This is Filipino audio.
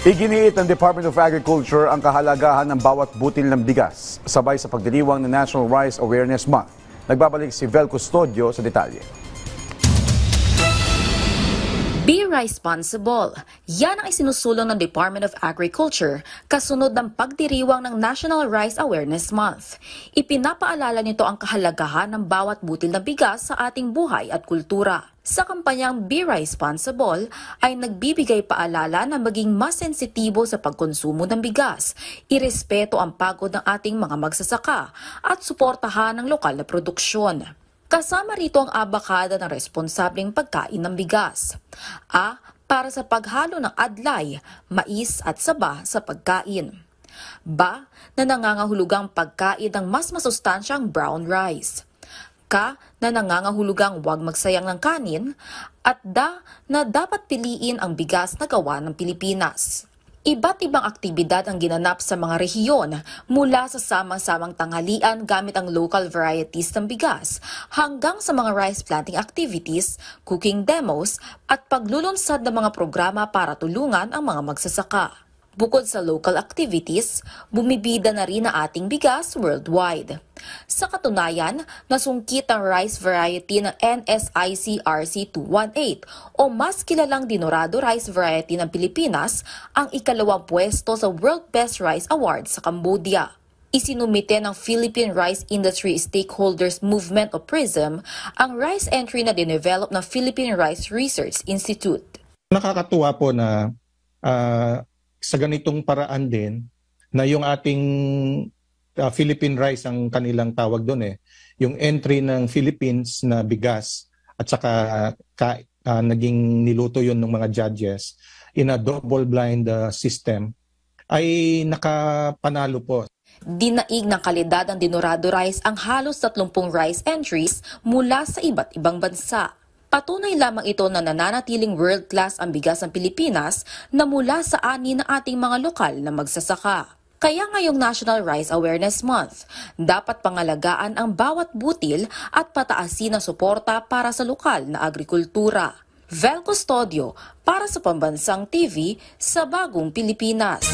Iginiit ng Department of Agriculture ang kahalagahan ng bawat butil ng bigas, sabay sa pagdiriwang ng National Rice Awareness Month. Nagbabalik si Vel Custodio sa detalye. Be responsible. Yan ang isinusulong ng Department of Agriculture kasunod ng pagdiriwang ng National Rice Awareness Month. Ipinapaalala nito ang kahalagahan ng bawat butil ng bigas sa ating buhay at kultura. Sa kampanyang Be Responsible ay nagbibigay paalala na maging mas sensitibo sa pagkonsumo ng bigas, irespeto ang pagod ng ating mga magsasaka at suportahan ang lokal na produksyon. Kasama rito ang abakada ng responsableng pagkain ng bigas. A. Para sa paghalo ng adlay, mais at saba sa pagkain. B. Na nangangahulugang pagkain ng mas masustansyang brown rice. K. Na nangangahulugang huwag magsayang ng kanin. At D. Na dapat piliin ang bigas na gawa ng Pilipinas. Iba't ibang aktibidad ang ginanap sa mga rehiyon mula sa samang-samang tanghalian gamit ang local varieties ng bigas hanggang sa mga rice planting activities, cooking demos at paglulunsad ng mga programa para tulungan ang mga magsasaka. Bukod sa local activities, bumibida na rin ang ating bigas worldwide. Sa katunayan, nasungkit ang rice variety ng NSIC RC218 o mas kilalang Dinorado rice variety ng Pilipinas ang ikalawang pwesto sa World Best Rice Award sa Cambodia. Isinumite ng Philippine Rice Industry Stakeholders Movement o PRISM ang rice entry na dinevelop ng Philippine Rice Research Institute. Nakakatuwa po na sa ganitong paraan din na yung ating Philippine rice ang kanilang tawag doon yung entry ng Philippines na bigas at saka naging niluto yun ng mga judges in a double blind system ay nakapanalo po. Dinaig ng kalidad ng Dinorado rice ang halos 30 rice entries mula sa iba't ibang bansa. Patunay lamang ito na nananatiling world-class ang bigas ng Pilipinas na mula sa ani ng ating mga lokal na magsasaka. Kaya ngayong National Rice Awareness Month, dapat pangalagaan ang bawat butil at pataasin ang suporta para sa lokal na agrikultura. Vel Custodio para sa Pambansang TV sa Bagong Pilipinas.